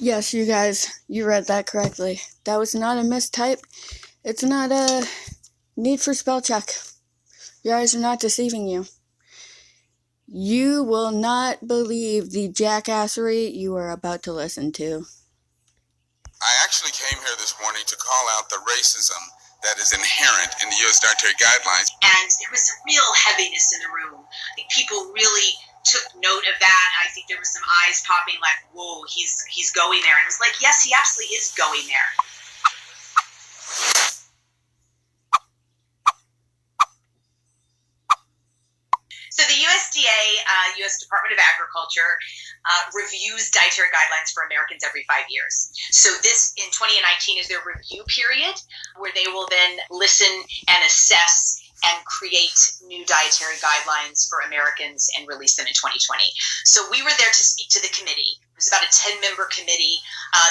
Yes, you guys, you read that correctly. That was not a mistype. It's not a need for spell check. Your eyes are not deceiving you. You will not believe the jackassery you are about to listen to. I actually came here this morning to call out the racism that is inherent in the U.S. dietary guidelines. And there was a real heaviness in the room. I think people really took note of that. I think there were some eyes popping like, whoa, he's going there. And it was like, yes, he absolutely is going there. So the USDA, U.S. Department of Agriculture, reviews dietary guidelines for Americans every 5 years. So this, in 2019, is their review period, where they will then listen and assess and create new dietary guidelines for Americans and release them in 2020. So we were there to speak to the committee. It was about a 10-member committee.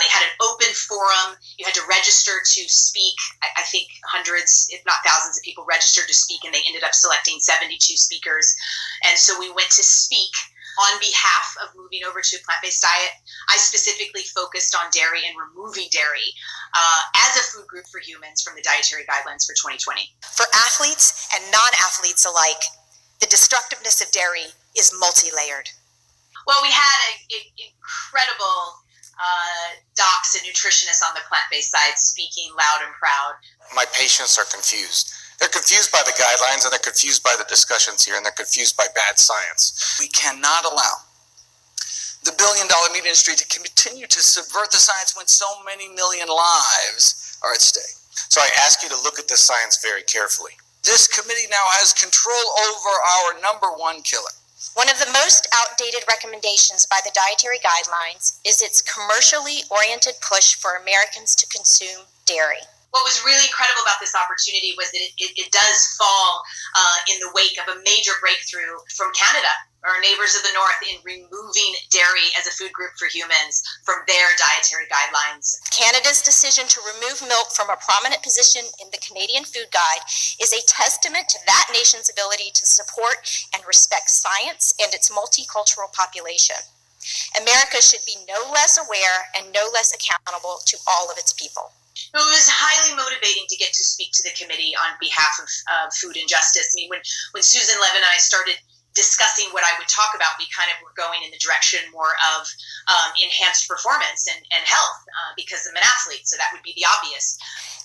They had an open forum. You had to register to speak. I think hundreds, if not thousands of people registered to speak, and they ended up selecting 72 speakers. And so we went to speak on behalf of moving over to a plant-based diet. I specifically focused on dairy and removing dairy as a food group for humans from the dietary guidelines for 2020. For athletes and non-athletes alike, the destructiveness of dairy is multi-layered. Well, we had incredible docs and nutritionists on the plant-based side speaking loud and proud. My patients are confused. They're confused by the guidelines, and they're confused by the discussions here, and they're confused by bad science. We cannot allow the billion-dollar meat industry to continue to subvert the science when so many million lives are at stake. So I ask you to look at this science very carefully. This committee now has control over our number one killer. One of the most outdated recommendations by the dietary guidelines is its commercially oriented push for Americans to consume dairy. What was really incredible about this opportunity was that it does fall in the wake of a major breakthrough from Canada, our neighbors of the North, in removing dairy as a food group for humans from their dietary guidelines. Canada's decision to remove milk from a prominent position in the Canadian Food Guide is a testament to that nation's ability to support and respect science and its multicultural population. America should be no less aware and no less accountable to all of its people. It was highly motivating to get to speak to the committee on behalf of food injustice. I mean, when Susan Levin and I started discussing what I would talk about, we kind of were going in the direction more of enhanced performance and health because I'm an athlete, so that would be the obvious.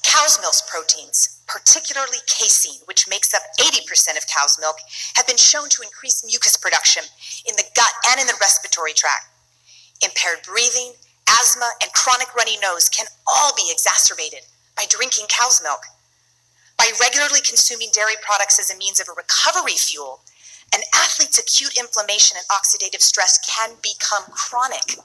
Cow's milk proteins, particularly casein, which makes up 80% of cow's milk, have been shown to increase mucus production in the gut and in the respiratory tract. Impaired breathing, asthma, and chronic runny nose can all be exacerbated by drinking cow's milk. By regularly consuming dairy products as a means of a recovery fuel, an athlete's acute inflammation and oxidative stress can become chronic,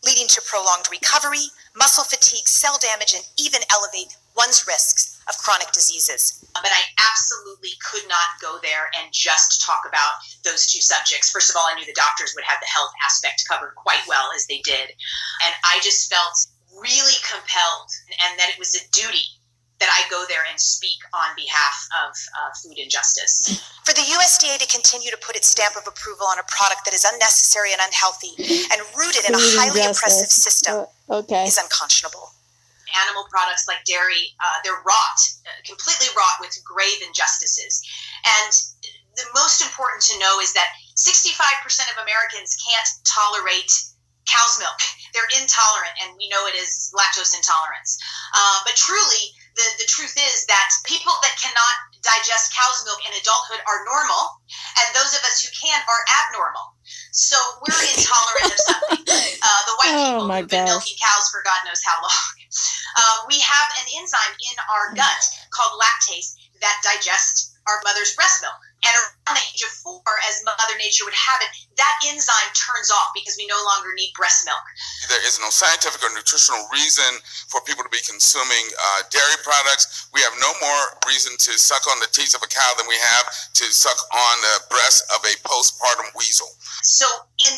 leading to prolonged recovery, muscle fatigue, cell damage, and even elevate one's risks of chronic diseases. But I absolutely could not go there and just talk about those two subjects. First of all, I knew the doctors would have the health aspect covered quite well, as they did. And I just felt really compelled, and that it was a duty that I go there and speak on behalf of food injustice. For the USDA to continue to put its stamp of approval on a product that is unnecessary and unhealthy and rooted in a highly oppressive system is unconscionable. Animal products like dairy, they're completely wrought with grave injustices. And the most important to know is that 65% of Americans can't tolerate cow's milk. They're intolerant, and we know it is lactose intolerance. But truly, the truth is that people that cannot digest cow's milk in adulthood are normal, and those of us who can are abnormal. So we're intolerant of something. The white people who've been milking cows for God knows how long. We have an enzyme in our gut called lactase that digests our mother's breast milk. And around the age of 4, as Mother Nature would have it, that enzyme turns off because we no longer need breast milk. There is no scientific or nutritional reason for people to be consuming dairy products. We have no more reason to suck on the teats of a cow than we have to suck on the breast of a postpartum weasel. So in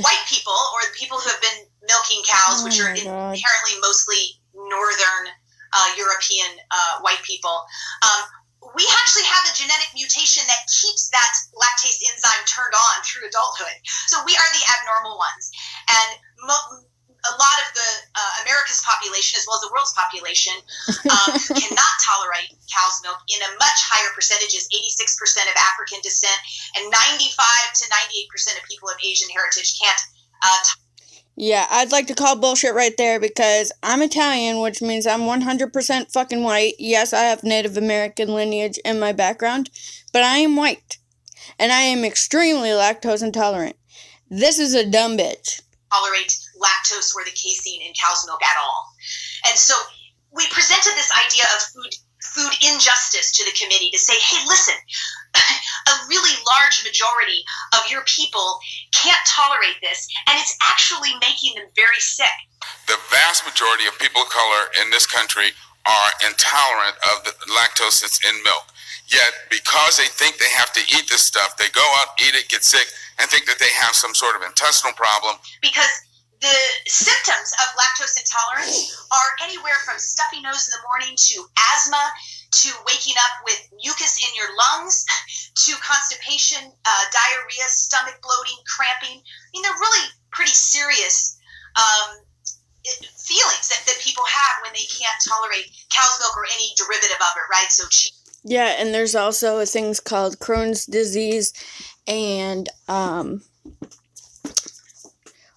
white people, or the people who have been milking cows, which are inherently mostly Northern European white people, we actually have a genetic mutation that keeps that lactase enzyme turned on through adulthood. So we are the abnormal ones. And a lot of population, as well as the world's population, cannot tolerate cow's milk in a much higher percentages, 86% of African descent, and 95 to 98% of people of Asian heritage can't Yeah, I'd like to call bullshit right there because I'm Italian, which means I'm 100% fucking white. Yes, I have Native American lineage in my background, but I am white. And I am extremely lactose intolerant. This is a dumb bitch. tolerate lactose or the casein in cow's milk at all. And so we presented this idea of food injustice to the committee to say, hey, listen, a really large majority of your people can't tolerate this, and it's actually making them very sick. The vast majority of people of color in this country are intolerant of the lactose that's in milk. Yet, because they think they have to eat this stuff, they go out, eat it, get sick, and think that they have some sort of intestinal problem. Because the symptoms of lactose intolerance are anywhere from stuffy nose in the morning to asthma to waking up with mucus in your lungs to constipation, diarrhea, stomach bloating, cramping. I mean, they're really pretty serious feelings that people have when they can't tolerate cow's milk or any derivative of it, right? So cheese. Yeah, and there's also things called Crohn's disease and,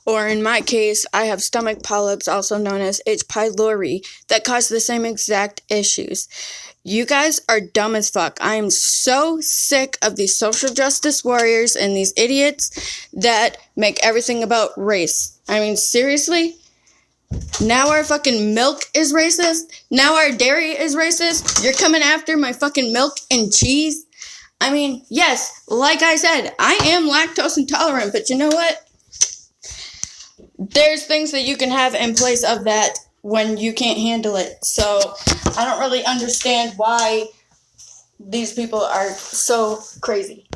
or in my case, I have stomach polyps, also known as H. pylori, that cause the same exact issues. You guys are dumb as fuck. I am so sick of these social justice warriors and these idiots that make everything about race. I mean, seriously? Now our fucking milk is racist? Now our dairy is racist? You're coming after my fucking milk and cheese? I mean, yes, like I said, I am lactose intolerant, but you know what? There's things that you can have in place of that when you can't handle it. So I don't really understand why these people are so crazy.